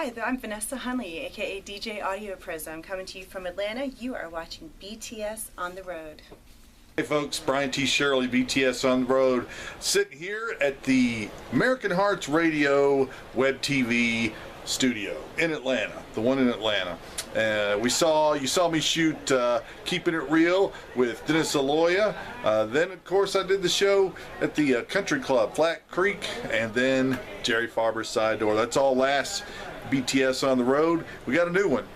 Hi, I'm Vanessa Hunley, aka DJ Audio Prism, coming to you from Atlanta. You are watching BTS On The Road. Hey folks, Brian T. Shirley, BTS On The Road, sitting here at the American Hearts Radio Web TV studio in Atlanta, the one in Atlanta. You saw me shoot Keeping It Real with Dennis Aloya. Then, of course, I did the show at the country club, Flat Creek, and then Jerry Farber's Side Door. That's all last BTS On The Road. We got a new one.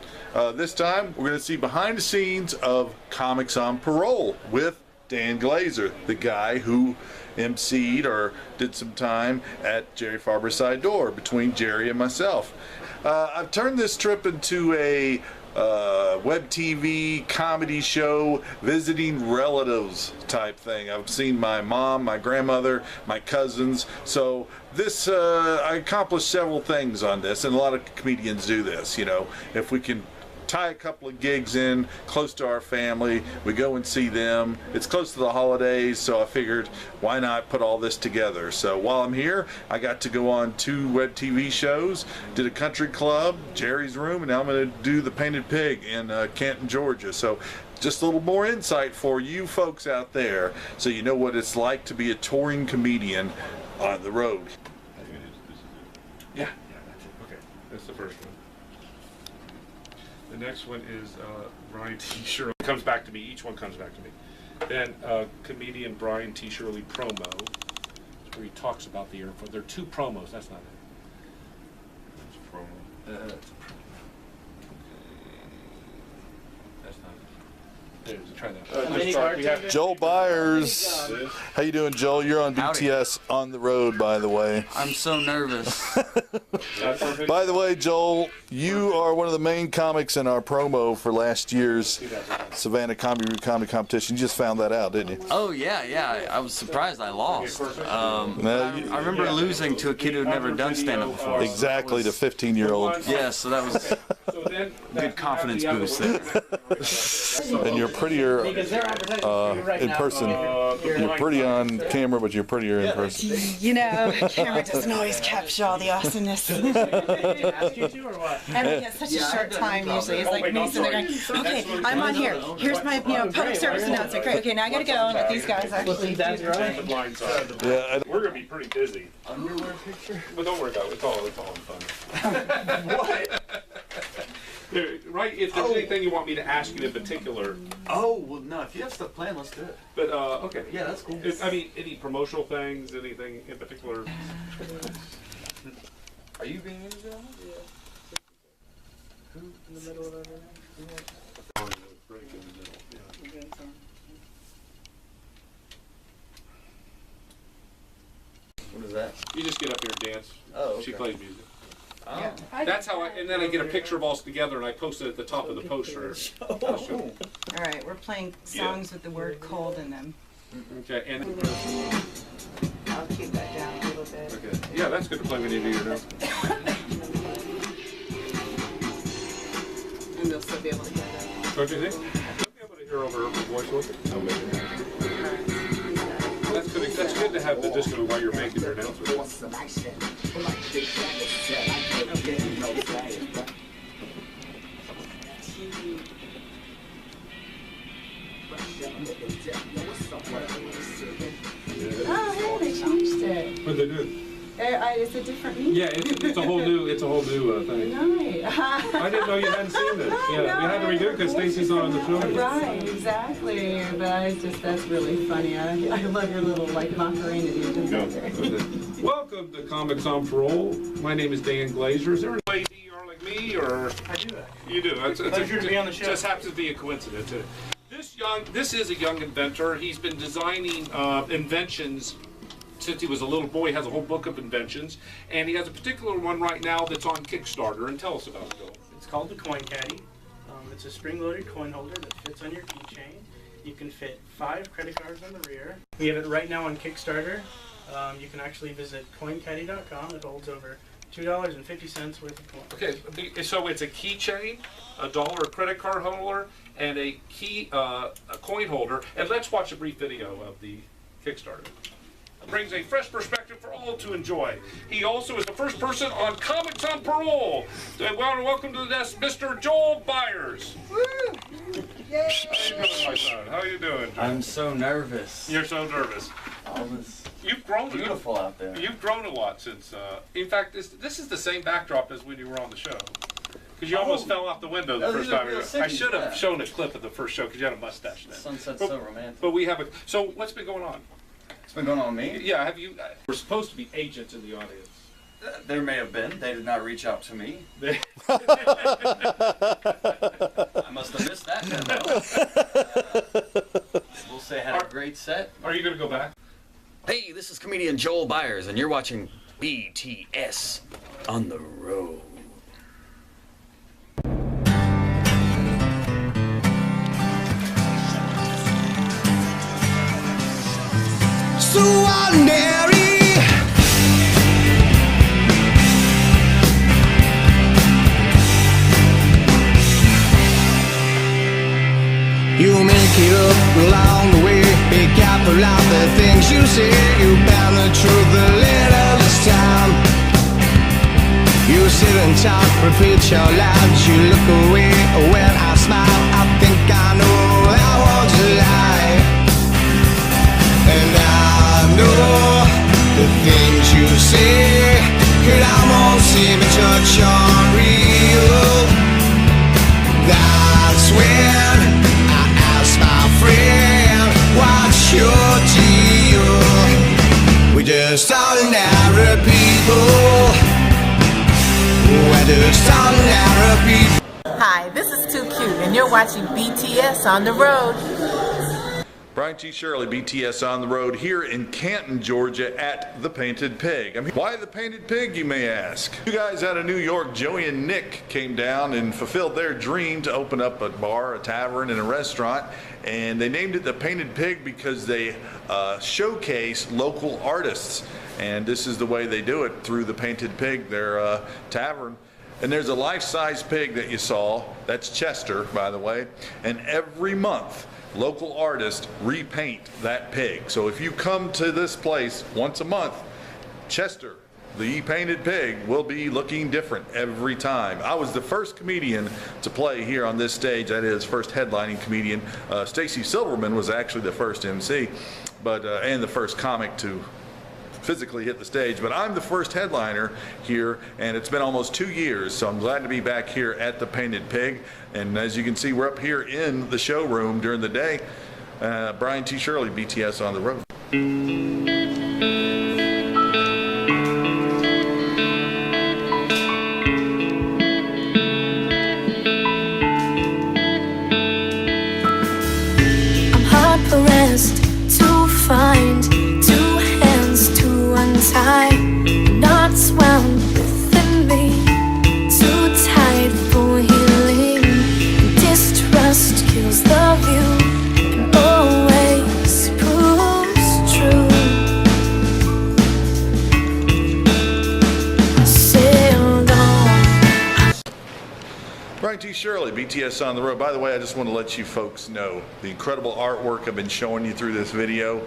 This time, we're going to see behind the scenes of Comics On Parole with Dan Glazer, the guy who emceed or did some time at Jerry Farber's Side Door between Jerry and myself. I've turned this trip into a web TV comedy show, visiting relatives type thing. I've seen my mom, my grandmother, my cousins. So this, I accomplished several things on this, and a lot of comedians do this. You know, if we can tie a couple of gigs in close to our family, we go and see them. It's close to the holidays, so I figured why not put all this together. So while I'm here, I got to go on 2 web TV shows, did a country club, Jerry's Room, and now I'm going to do the Painted Pig in Canton, Georgia. So just a little more insight for you folks out there, so you know what it's like to be a touring comedian on the road. Yeah, that's it. Okay, that's the first one. The next one is Brian T. Shirley. Comes back to me. Each one comes back to me. Then comedian Brian T. Shirley promo, where he talks about the airport. There are 2 promos. That's not it. That's a promo. That's a promo. Okay. That's not it. Try that. Joel Byers. How you doing, Joel? You're on BTS On The Road, by the way. I'm so nervous. By the way, Joel, you are one of the main comics in our promo for last year's Savannah Comedy Competition. You just found that out, didn't you? Oh, yeah. I was surprised I lost. I remember losing to a kid who had never done stand-up before. Exactly, the 15-year-old. Yeah, so that was a good confidence boost there. And you're prettier in person. You're pretty on camera, but you're prettier in person. You know, camera doesn't always capture all the awesomeness. And we have such a short time usually. It's like me sitting there going, okay, I'm on here. Here's my public service announcement. Great, okay, now I gotta go and let these guys actually do their thing. Yeah, we're gonna be pretty busy. Underwear picture? But don't worry about it. It's all in fun. What? Right? If there's anything you want me to ask you in particular. Oh, well, no. If you have stuff planned, let's do it. But, okay. Yeah, that's cool. I mean, any promotional things, anything in particular? Are you being interviewed? Yeah. Who in the middle of that? Break in the middle. Yeah. What is that? You just get up here and dance. Oh, okay. She plays music. Oh. Yeah. That's how and then I get a picture of us together and I post it at the top of the poster. Oh. All right, we're playing songs with the word cold in them. Okay, and I'll keep that down a little bit. okay. Yeah, that's good to play when you do your notes. And they'll still be able to hear that. Don't you think? They'll be able to hear over her voice, won't they? That's good to have the disco while you're making your announcements. Oh, hey, they changed it. What they do? It's a different medium. Yeah, it's a whole new thing. Nice. I didn't know you hadn't seen this. Yeah, we had to redo it because Stacy's not on the show. Right, exactly. But that's really funny. I love your little Macarena you did there. Welcome to Comics on Parole. My name is Dan Glazer. Is there a lady you are like me, or I do that. You do? It's pleasure to be on the show. Just happens to be a coincidence. This is a young inventor. He's been designing inventions since he was a little boy. He has a whole book of inventions, and he has a particular one right now that's on Kickstarter. And tell us about it, Bill. It's called the Coin Caddy. It's a spring-loaded coin holder that fits on your keychain. You can fit 5 credit cards on the rear. We have it right now on Kickstarter. You can actually visit coincaddy.com. It holds over $2.50 worth of coins. Okay, so it's a keychain, a dollar credit card holder, and a coin holder. And let's watch a brief video of the Kickstarter. brings a fresh perspective for all to enjoy. He also is the first person on Comics On Parole. I want to welcome to the desk Mr. Joel Byers. Woo! How you doing, my son? How you doing, Joel? I'm so nervous. You're so nervous. All this You've grown. beautiful out there. You've grown a lot since. In fact, this is the same backdrop as when you were on the show. Because you almost fell off the window the first time. I should have shown a clip of the first show because you had a mustache then. Sunset's so romantic. But we have a. So what's been going on? It's been going on with me? Yeah, have you? We're supposed to be agents in the audience. There may have been. They did not reach out to me. I must have missed that memo. We'll say I had a great set. Are you going to go back? Hey, this is comedian Joel Byers, and you're watching BTS On The Road. So ordinary. You make it up along the way. Be careful of the things you say. You bend the truth a little this time. You sit and talk, repeat your lines. You look away when I smile. I think I know that was a lie. And I know the things you say could almost seem to touch on real. That's when I ask my friend, what's your deal? We're just ordinary people. We're just ordinary people. Hi, this is Too Cute, and you're watching BTS On The Road. Brian T. Shirley, BTS On The Road, here in Canton, Georgia at the Painted Pig. I mean, why the Painted Pig, you may ask? Two guys out of New York, Joey and Nick, came down and fulfilled their dream to open up a bar, a tavern, and a restaurant. And they named it the Painted Pig because they showcase local artists. And this is the way they do it, through the Painted Pig, their tavern. And there's a life-size pig that you saw. That's Chester, by the way. And every month, local artists repaint that pig. So if you come to this place once a month, Chester, the painted pig, will be looking different every time. I was the first comedian to play here on this stage. That is, first headlining comedian. Stacy Silverman was actually the first MC, but and the first comic to physically hit the stage, but I'm the first headliner here, and it's been almost 2 years, so I'm glad to be back here at the Painted Pig. And as you can see, we're up here in the showroom during the day. Brian T. Shirley, BTS On The Road. I'm hard pressed to find two hands to untie knots wound within me, too tight for healing. Distrust kills the view and always proves true. I sailed on. Brian T. Shirley, BTS On The Road. By the way, I just want to let you folks know the incredible artwork I've been showing you through this video.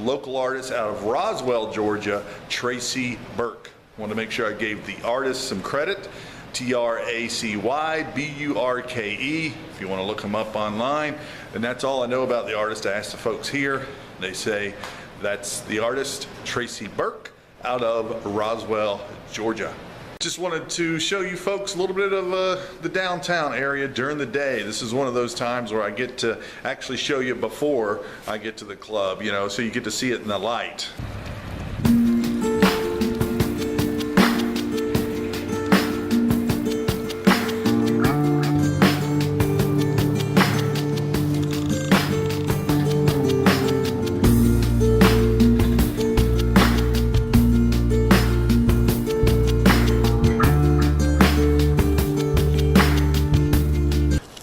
Local artist out of Roswell, Georgia, Tracy Burke. I want to make sure I gave the artist some credit. Tracy Burke. If you want to look him up online. And that's all I know about the artist. I asked the folks here. They say that's the artist, Tracy Burke, out of Roswell, Georgia. Just wanted to show you folks a little bit of the downtown area during the day. This is one of those times where I get to actually show you before I get to the club, you know, so you get to see it in the light.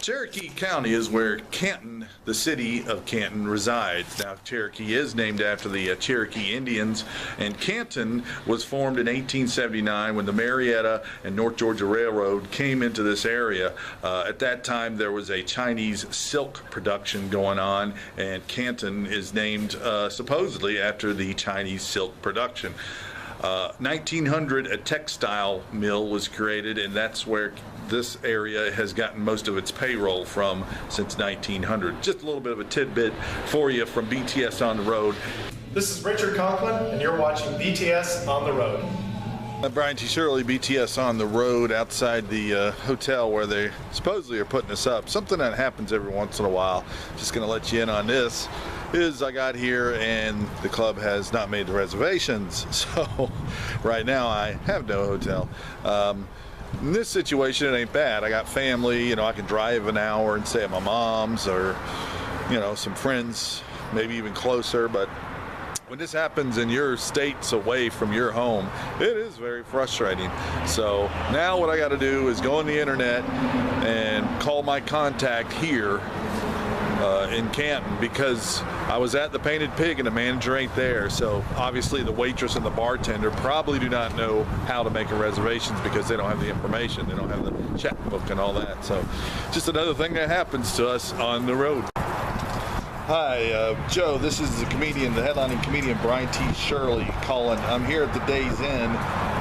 Cherokee County is where Canton, the city of Canton, resides. Now, Cherokee is named after the Cherokee Indians, and Canton was formed in 1879 when the Marietta and North Georgia Railroad came into this area. At that time, there was a Chinese silk production going on, and Canton is named supposedly after the Chinese silk production. 1900, a textile mill was created, and that's where this area has gotten most of its payroll from since 1900. Just a little bit of a tidbit for you from BTS On The Road. This is Richard Conklin, and you're watching BTS On The Road. I'm Brian T. Shirley, BTS On The Road, outside the hotel where they supposedly are putting us up. Something that happens every once in a while, just going to let you in on this, is I got here and the club has not made the reservations. So right now I have no hotel. In this situation, it ain't bad. I got family, you know, I can drive an hour and stay at my mom's, or, you know, some friends, maybe even closer. But when this happens and you're states away from your home, it is very frustrating. So now what I got to do is go on the internet and call my contact here in Canton, because I was at the Painted Pig and the manager ain't there. So obviously the waitress and the bartender probably do not know how to make a reservations because they don't have the information. They don't have the checkbook and all that. So just another thing that happens to us on the road. Hi, Joe. This is the comedian, the headlining comedian Brian T. Shirley calling. I'm here at the Days Inn,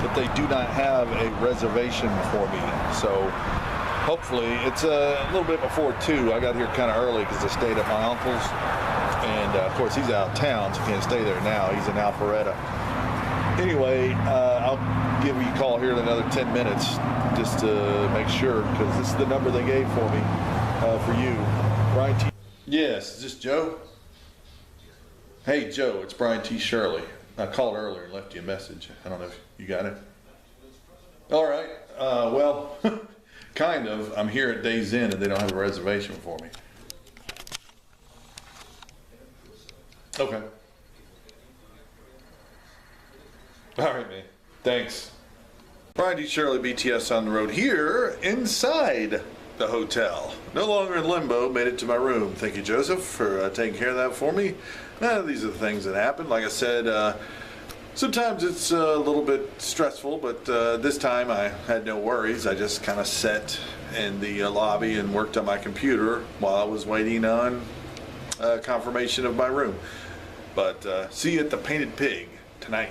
but they do not have a reservation for me. So hopefully, it's a little bit before 2. I got here kind of early because I stayed at my uncle's. And of course, he's out of town, so can't stay there now. He's in Alpharetta. Anyway, I'll give you a call here in another 10 minutes just to make sure, because this is the number they gave for me, for you. Brian T. Yes, is this Joe? Hey, Joe, it's Brian T. Shirley. I called earlier and left you a message. I don't know if you got it. All right. Well, kind of. I'm here at Days Inn and they don't have a reservation for me. Okay. All right, man. Thanks. Brian T. Shirley, BTS On The Road, here inside the hotel. No longer in limbo, made it to my room. Thank you, Joseph, for taking care of that for me. These are the things that happen. Like I said, sometimes it's a little bit stressful, but this time I had no worries. I just kind of sat in the lobby and worked on my computer while I was waiting on confirmation of my room. But see you at the Painted Pig tonight.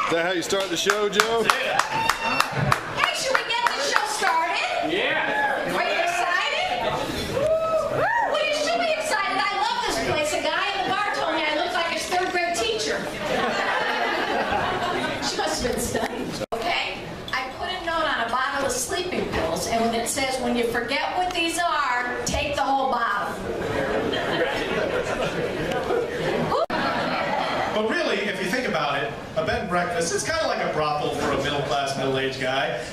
Is that how you start the show, Joe? Hey, should we get the show started? Yeah. Are you excited? Well, you should be excited. I love this place. A guy in the bar told me I look like his 3rd grade teacher. She must have been studying. Okay, I put a note on a bottle of sleeping pills, and when it says, when you forget what these are, take the whole bottle. But really, if you think about it, a bed and breakfast, it's kind of like a brothel for a middle-class, middle-aged guy.